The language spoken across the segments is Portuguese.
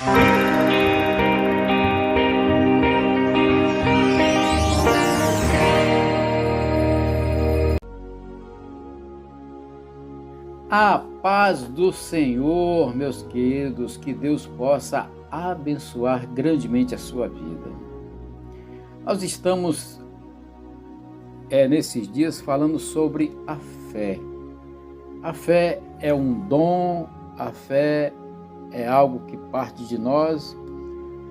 A paz do Senhor, meus queridos, que Deus possa abençoar grandemente a sua vida. Nós estamos nesses dias falando sobre a fé. A fé é um dom, a fé é algo que parte de nós.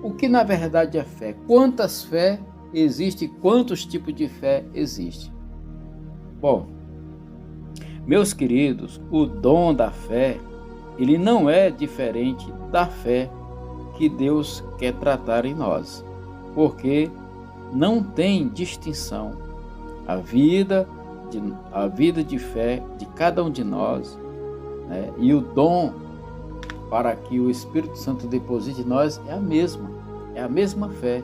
O que na verdade é fé? Quantas fé existe? Quantos tipos de fé existe? Bom, meus queridos, o dom da fé, ele não é diferente da fé que Deus quer tratar em nós, porque não tem distinção. A vida de fé de cada um de nós, né, e o dom para que o Espírito Santo deposite em nós é a mesma fé.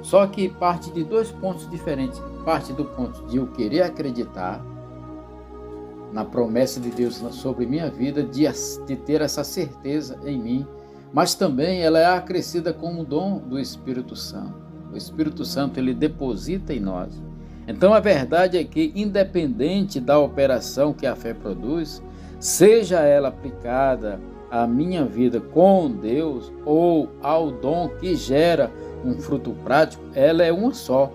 Só que parte de dois pontos diferentes. Parte do ponto de eu querer acreditar na promessa de Deus sobre minha vida, de ter essa certeza em mim, mas também ela é acrescida com o dom do Espírito Santo. O Espírito Santo, ele deposita em nós. Então a verdade é que, independente da operação que a fé produz, seja ela aplicada à minha vida com Deus ou ao dom que gera um fruto prático, ela é uma só,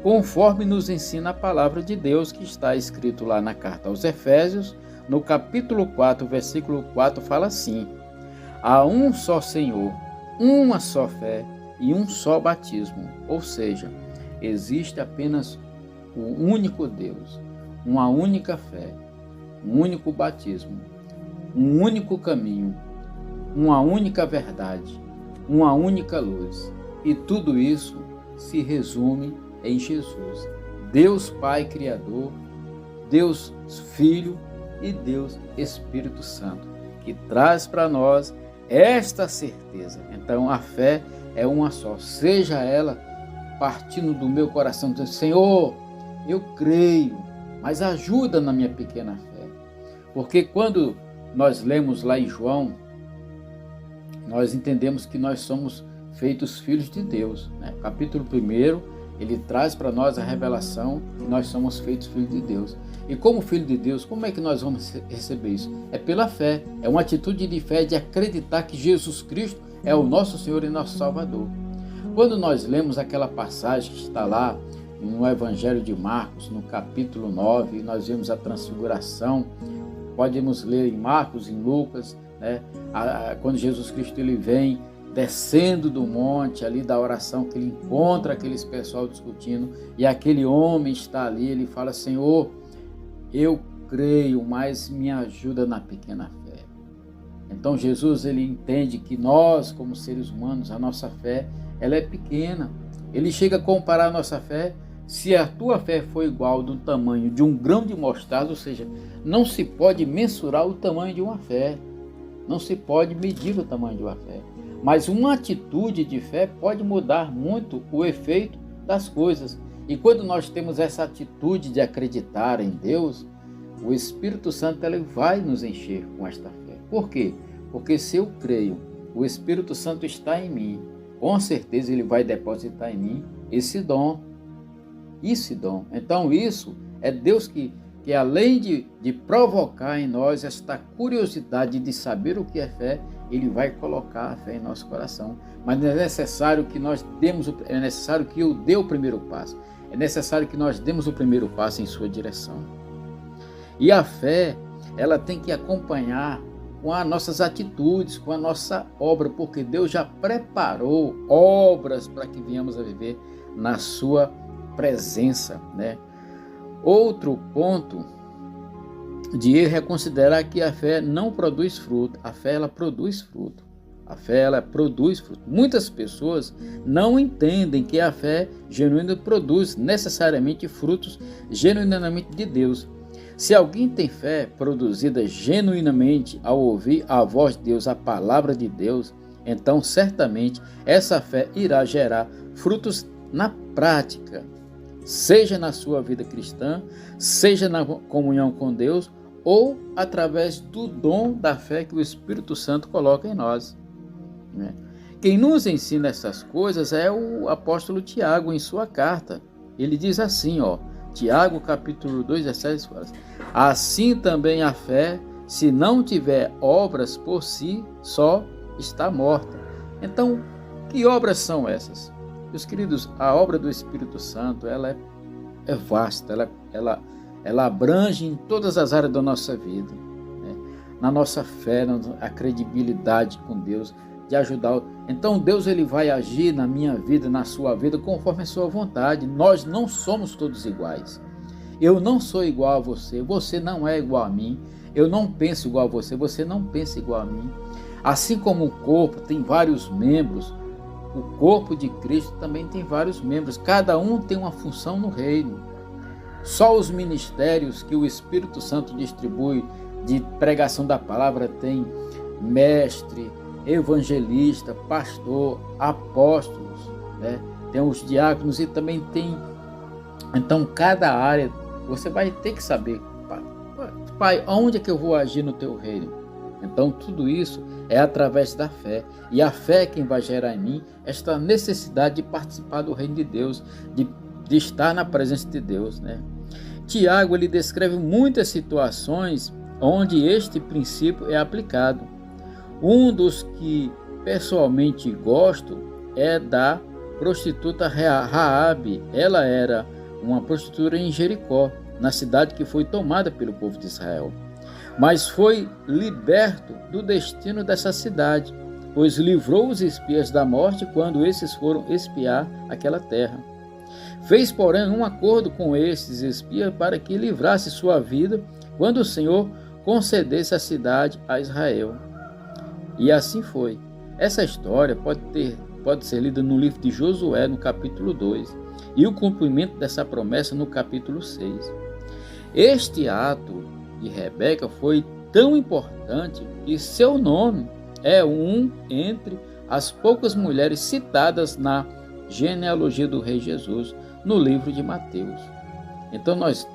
conforme nos ensina a palavra de Deus, que está escrito lá na carta aos Efésios, no capítulo 4, versículo 4, fala assim: há um só Senhor, uma só fé e um só batismo. Ou seja, existe apenas um único Deus, uma única fé, um único batismo, um único caminho, uma única verdade, uma única luz. E tudo isso se resume em Jesus, Deus Pai Criador, Deus Filho e Deus Espírito Santo, que traz para nós esta certeza. Então a fé é uma só, seja ela partindo do meu coração, dizendo: Senhor, eu creio, mas ajuda na minha pequena fé. Porque quando nós lemos lá em João, nós entendemos que nós somos feitos filhos de Deus, né? Capítulo 1, ele traz para nós a revelação que nós somos feitos filhos de Deus. E como filho de Deus, como é que nós vamos receber isso? É pela fé, é uma atitude de fé, de acreditar que Jesus Cristo é o nosso Senhor e nosso Salvador. Quando nós lemos aquela passagem que está lá no Evangelho de Marcos, no capítulo 9, nós vemos a transfiguração, podemos ler em Marcos, em Lucas, né? Quando Jesus Cristo ele vem descendo do monte, ali da oração, que ele encontra aqueles pessoal discutindo, e aquele homem está ali, ele fala: Senhor, eu creio, mas me ajuda na pequena fé. Então Jesus, ele entende que nós, como seres humanos, a nossa fé, ela é pequena. Ele chega a comparar a nossa fé, se a tua fé for igual do tamanho de um grão de mostarda, ou seja, não se pode mensurar o tamanho de uma fé, não se pode medir o tamanho de uma fé. Mas uma atitude de fé pode mudar muito o efeito das coisas. E quando nós temos essa atitude de acreditar em Deus, o Espírito Santo ele vai nos encher com esta fé. Por quê? Porque se eu creio, o Espírito Santo está em mim, com certeza ele vai depositar em mim esse dom. Então isso é Deus que além de provocar em nós esta curiosidade de saber o que é fé, ele vai colocar a fé em nosso coração. Mas é necessário que eu dê o primeiro passo. É necessário que nós demos o primeiro passo em sua direção. E a fé, ela tem que acompanhar com as nossas atitudes, com a nossa obra, porque Deus já preparou obras para que venhamos a viver na sua presença, né? Outro ponto de erro é considerar que a fé não produz fruto. A fé, ela produz fruto. A fé, ela produz fruto. Muitas pessoas não entendem que a fé genuína produz necessariamente frutos genuinamente de Deus. Se alguém tem fé produzida genuinamente ao ouvir a voz de Deus, a palavra de Deus, então certamente essa fé irá gerar frutos na prática, seja na sua vida cristã, seja na comunhão com Deus, ou através do dom da fé que o Espírito Santo coloca em nós. né? Quem nos ensina essas coisas é o apóstolo Tiago em sua carta. Ele diz assim, Tiago capítulo 2, 17, fala: assim também a fé, se não tiver obras por si, só está morta. Então, que obras são essas? Meus queridos, a obra do Espírito Santo, ela é vasta, ela abrange em todas as áreas da nossa vida, né? Na nossa fé, a credibilidade com Deus, de ajudar. Então Deus ele vai agir na minha vida, na sua vida, conforme a sua vontade. Nós não somos todos iguais. Eu não sou igual a você, você não é igual a mim. Eu não penso igual a você, você não pensa igual a mim. Assim como o corpo tem vários membros, o corpo de Cristo também tem vários membros. Cada um tem uma função no reino. Só os ministérios que o Espírito Santo distribui de pregação da palavra tem mestre, evangelista, pastor, apóstolos, né? Tem os diáconos e também tem. Então, cada área você vai ter que saber, pai, onde é que eu vou agir no teu reino? Então, tudo isso é através da fé. E a fé é quem vai gerar em mim esta necessidade de participar do reino de Deus, de estar na presença de Deus, né? Tiago ele descreve muitas situações onde este princípio é aplicado. Um dos que pessoalmente gosto é da prostituta Raabe. Ela era uma prostituta em Jericó, na cidade que foi tomada pelo povo de Israel. Mas foi liberto do destino dessa cidade, pois livrou os espias da morte quando esses foram espiar aquela terra. Fez, porém, um acordo com esses espias para que livrasse sua vida quando o Senhor concedesse a cidade a Israel. E assim foi. Essa história pode ser lida no livro de Josué, no capítulo 2, e o cumprimento dessa promessa no capítulo 6. Este ato de Rebeca foi tão importante que seu nome é um entre as poucas mulheres citadas na genealogia do rei Jesus, no livro de Mateus. Então nós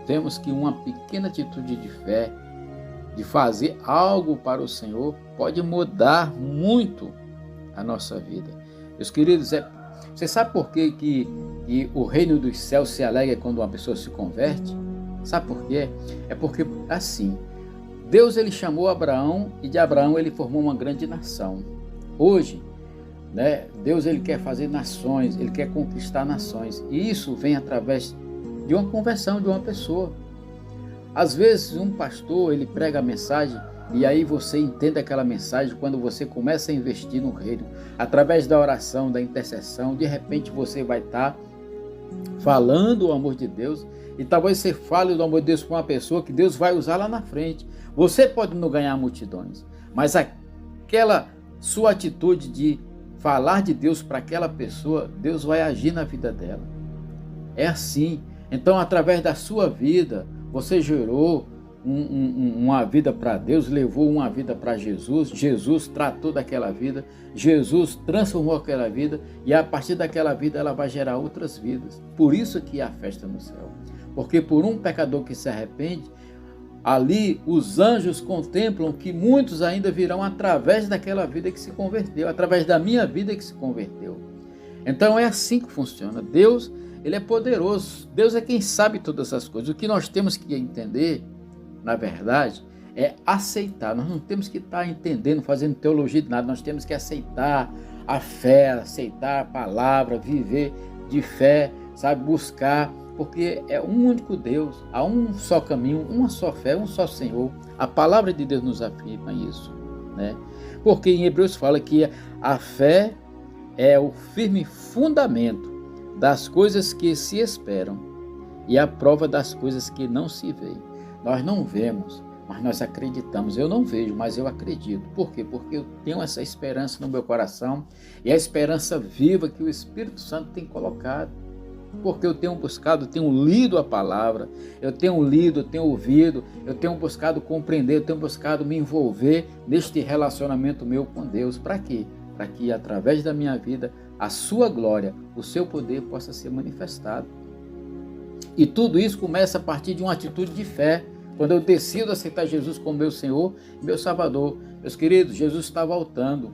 vemos que uma pequena atitude de fé, de fazer algo para o Senhor, pode mudar muito a nossa vida. Meus queridos, você sabe por que o reino dos céus se alegra quando uma pessoa se converte? Sabe por quê? É porque, assim, Deus ele chamou Abraão e de Abraão ele formou uma grande nação. Hoje, né, Deus ele quer fazer nações, ele quer conquistar nações. E isso vem através de uma conversão de uma pessoa. Às vezes um pastor ele prega a mensagem e aí você entende aquela mensagem quando você começa a investir no reino. Através da oração, da intercessão, de repente você vai estar falando o amor de Deus. E talvez você fale do amor de Deus para uma pessoa que Deus vai usar lá na frente. Você pode não ganhar multidões, mas aquela sua atitude de falar de Deus para aquela pessoa, Deus vai agir na vida dela. É assim. Então, através da sua vida, você gerou uma vida para Deus, levou uma vida para Jesus. Jesus tratou daquela vida, Jesus transformou aquela vida e a partir daquela vida ela vai gerar outras vidas. Por isso que há festa no céu. Porque por um pecador que se arrepende, ali os anjos contemplam que muitos ainda virão através daquela vida que se converteu, através da minha vida que se converteu. Então é assim que funciona. Deus, ele é poderoso. Deus é quem sabe todas essas coisas. O que nós temos que entender, na verdade, é aceitar. Nós não temos que estar entendendo, fazendo teologia de nada. Nós temos que aceitar a fé, aceitar a palavra, viver de fé, sabe, buscar. Porque é um único Deus, há um só caminho, uma só fé, um só Senhor. A palavra de Deus nos afirma isso, né? Porque em Hebreus fala que a fé é o firme fundamento das coisas que se esperam e a prova das coisas que não se veem. Nós não vemos, mas nós acreditamos. Eu não vejo, mas eu acredito. Por quê? Porque eu tenho essa esperança no meu coração e a esperança viva que o Espírito Santo tem colocado. Porque eu tenho buscado, eu tenho lido a palavra, eu tenho lido, eu tenho ouvido, eu tenho buscado compreender, eu tenho buscado me envolver neste relacionamento meu com Deus. Para quê? Para que através da minha vida, a sua glória, o seu poder possa ser manifestado. E tudo isso começa a partir de uma atitude de fé. Quando eu decido aceitar Jesus como meu Senhor e meu Salvador. Meus queridos, Jesus está voltando.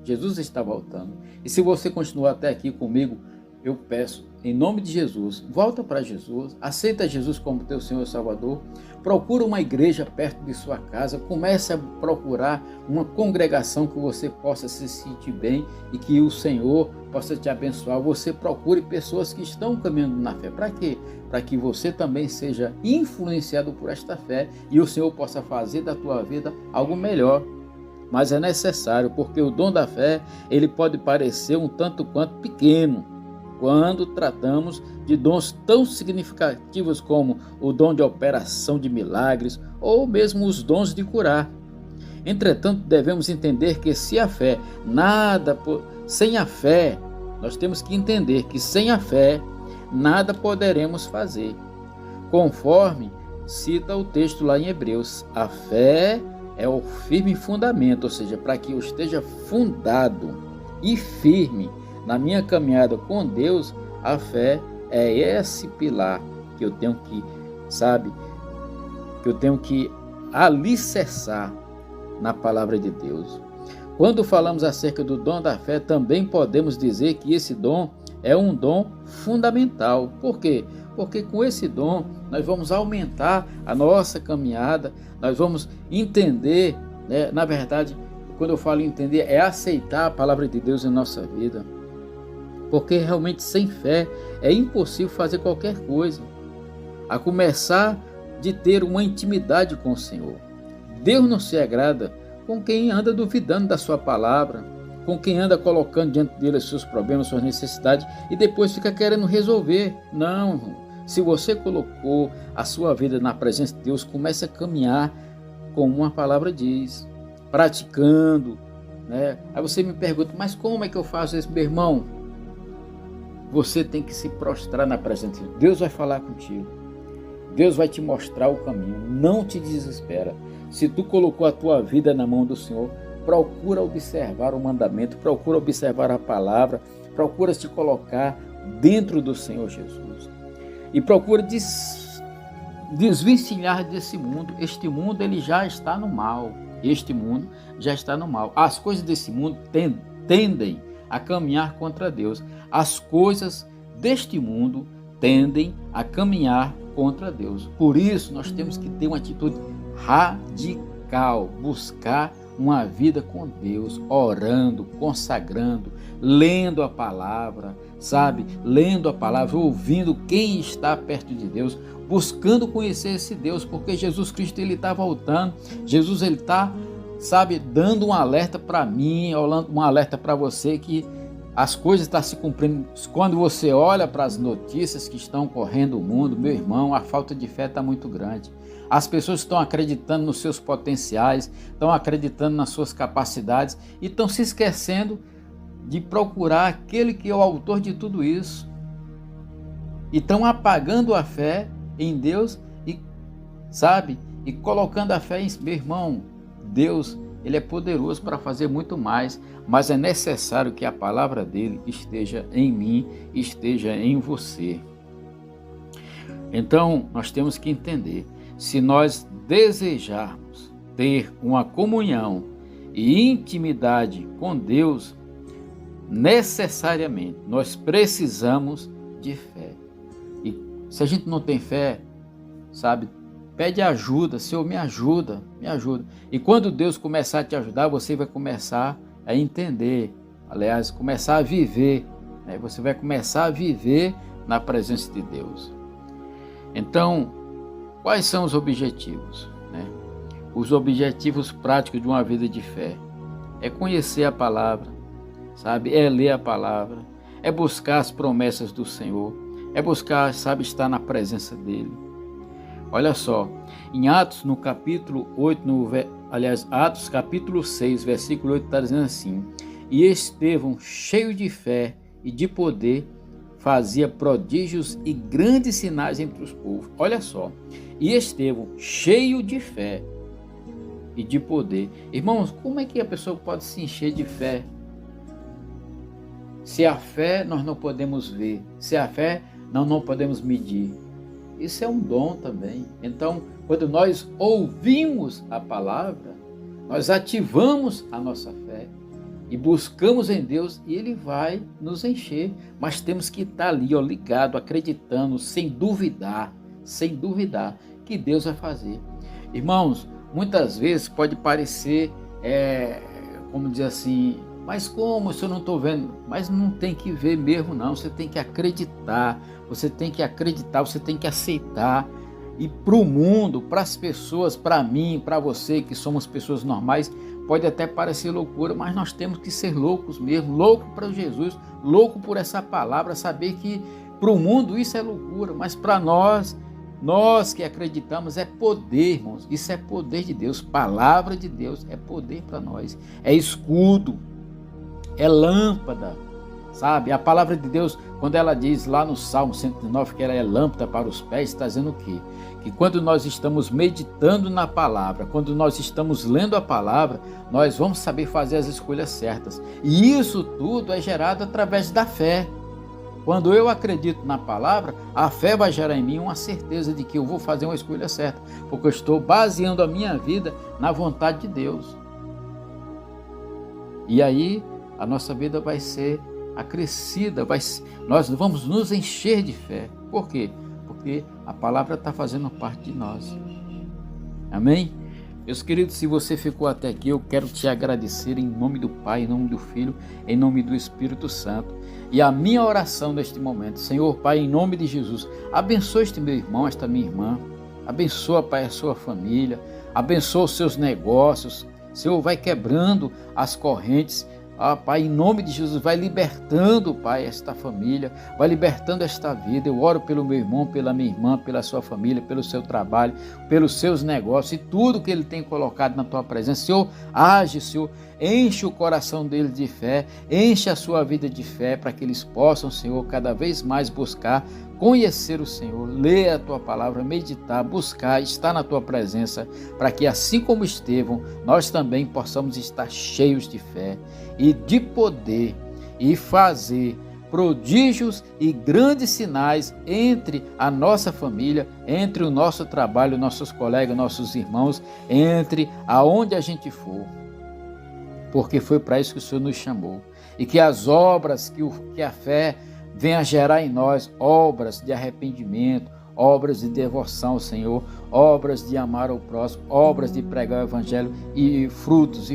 Jesus está voltando. E se você continuar até aqui comigo, eu peço, em nome de Jesus, volta para Jesus, aceita Jesus como teu Senhor e Salvador, procura uma igreja perto de sua casa, comece a procurar uma congregação que você possa se sentir bem e que o Senhor possa te abençoar. Você procure pessoas que estão caminhando na fé. Para quê? Para que você também seja influenciado por esta fé e o Senhor possa fazer da tua vida algo melhor. Mas é necessário, porque o dom da fé, ele pode parecer um tanto quanto pequeno, quando tratamos de dons tão significativos como o dom de operação de milagres ou mesmo os dons de curar. Entretanto, devemos entender que sem a fé, nós temos que entender que sem a fé, nada poderemos fazer. Conforme cita o texto lá em Hebreus, a fé é o firme fundamento, ou seja, para que eu esteja fundado e firme na minha caminhada com Deus, a fé é esse pilar que eu tenho que alicerçar na palavra de Deus. Quando falamos acerca do dom da fé, também podemos dizer que esse dom é um dom fundamental. Por quê? Porque com esse dom nós vamos aumentar a nossa caminhada, nós vamos entender, né? Na verdade, quando eu falo entender, é aceitar a palavra de Deus em nossa vida. Porque realmente sem fé é impossível fazer qualquer coisa, a começar de ter uma intimidade com o Senhor. Deus não se agrada com quem anda duvidando da sua palavra, com quem anda colocando diante dele os seus problemas, suas necessidades e depois fica querendo resolver. Não, se você colocou a sua vida na presença de Deus, comece a caminhar como uma palavra diz, praticando, né? Aí você me pergunta, mas como é que eu faço isso, meu irmão? Você tem que se prostrar na presença de Deus. Deus vai falar contigo. Deus vai te mostrar o caminho. Não te desespera. Se tu colocou a tua vida na mão do Senhor, procura observar o mandamento, procura observar a palavra, procura te colocar dentro do Senhor Jesus. E procura desvencilhar desse mundo. Este mundo ele já está no mal. Este mundo já está no mal. As coisas desse mundo tendem a caminhar contra Deus. As coisas deste mundo tendem a caminhar contra Deus. Por isso, nós temos que ter uma atitude radical, buscar uma vida com Deus, orando, consagrando, lendo a palavra, sabe? Lendo a palavra, ouvindo quem está perto de Deus, buscando conhecer esse Deus, porque Jesus Cristo ele está voltando. Jesus ele está, sabe, dando um alerta para mim, um alerta para você que as coisas estão se cumprindo. Quando você olha para as notícias que estão correndo o mundo, meu irmão, a falta de fé está muito grande. As pessoas estão acreditando nos seus potenciais, estão acreditando nas suas capacidades e estão se esquecendo de procurar aquele que é o autor de tudo isso. E estão apagando a fé em Deus e, sabe, e colocando a fé em meu irmão. Deus, ele é poderoso para fazer muito mais, mas é necessário que a palavra dele esteja em mim, esteja em você. Então, nós temos que entender, se nós desejarmos ter uma comunhão e intimidade com Deus, necessariamente nós precisamos de fé. E se a gente não tem fé, sabe, pede ajuda, Senhor, me ajuda, me ajuda. E quando Deus começar a te ajudar, você vai começar a entender, aliás, começar a viver, né? Você vai começar a viver na presença de Deus. Então, quais são os objetivos, né? Os objetivos práticos de uma vida de fé é conhecer a palavra, sabe? É ler a palavra, é buscar as promessas do Senhor, é buscar, sabe, estar na presença dele. Olha só, em Atos, no capítulo 8, Atos capítulo 6, versículo 8, está dizendo assim: e Estevão, cheio de fé e de poder, fazia prodígios e grandes sinais entre os povos. Olha só, e Estevão, cheio de fé e de poder. Irmãos, como é que a pessoa pode se encher de fé? Se a fé nós não podemos ver, se a fé nós não podemos medir. Isso é um dom também. Então, quando nós ouvimos a palavra, nós ativamos a nossa fé. e buscamos em Deus e Ele vai nos encher. Mas temos que estar ali, ligado, acreditando, sem duvidar que Deus vai fazer. Irmãos, muitas vezes pode parecer, como dizer assim, mas como se eu não estou vendo? Mas não tem que ver mesmo não, você tem que acreditar, você tem que aceitar. E para o mundo, para as pessoas, para mim, para você, que somos pessoas normais, pode até parecer loucura, mas nós temos que ser loucos mesmo, louco para Jesus, louco por essa palavra, saber que para o mundo isso é loucura, mas para nós que acreditamos, é poder, irmãos, isso é poder de Deus, palavra de Deus é poder para nós, é escudo, é lâmpada, sabe? A palavra de Deus, quando ela diz lá no Salmo 109 que ela é lâmpada para os pés, está dizendo o quê? Que quando nós estamos meditando na palavra, quando nós estamos lendo a palavra, nós vamos saber fazer as escolhas certas. E isso tudo é gerado através da fé. Quando eu acredito na palavra, a fé vai gerar em mim uma certeza de que eu vou fazer uma escolha certa, porque eu estou baseando a minha vida na vontade de Deus. E aí a nossa vida vai ser acrescida, nós vamos nos encher de fé. Por quê? Porque a palavra está fazendo parte de nós. Amém? Meus queridos, se você ficou até aqui, eu quero te agradecer em nome do Pai, em nome do Filho, em nome do Espírito Santo. E a minha oração neste momento, Senhor Pai, em nome de Jesus, abençoa este meu irmão, esta minha irmã, abençoa, Pai, a sua família, abençoa os seus negócios. Senhor, vai quebrando as correntes. Pai, em nome de Jesus, vai libertando, Pai, esta família, vai libertando esta vida. Eu oro pelo meu irmão, pela minha irmã, pela sua família, pelo seu trabalho, pelos seus negócios e tudo que ele tem colocado na tua presença. Senhor, age, Senhor, enche o coração deles de fé, enche a sua vida de fé, para que eles possam, Senhor, cada vez mais buscar conhecer o Senhor, ler a tua palavra, meditar, buscar, estar na tua presença, para que assim como Estevão, nós também possamos estar cheios de fé e de poder e fazer prodígios e grandes sinais entre a nossa família, entre o nosso trabalho, nossos colegas, nossos irmãos, entre aonde a gente for, porque foi para isso que o Senhor nos chamou. E que as obras, que a fé venha gerar em nós, obras de arrependimento, obras de devoção ao Senhor, obras de amar ao próximo, obras de pregar o Evangelho e frutos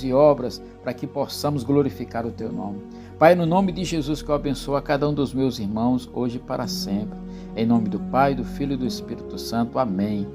e obras para que possamos glorificar o Teu nome. Pai, no nome de Jesus, que eu abençoo a cada um dos meus irmãos, hoje e para sempre. Em nome do Pai, do Filho e do Espírito Santo. Amém.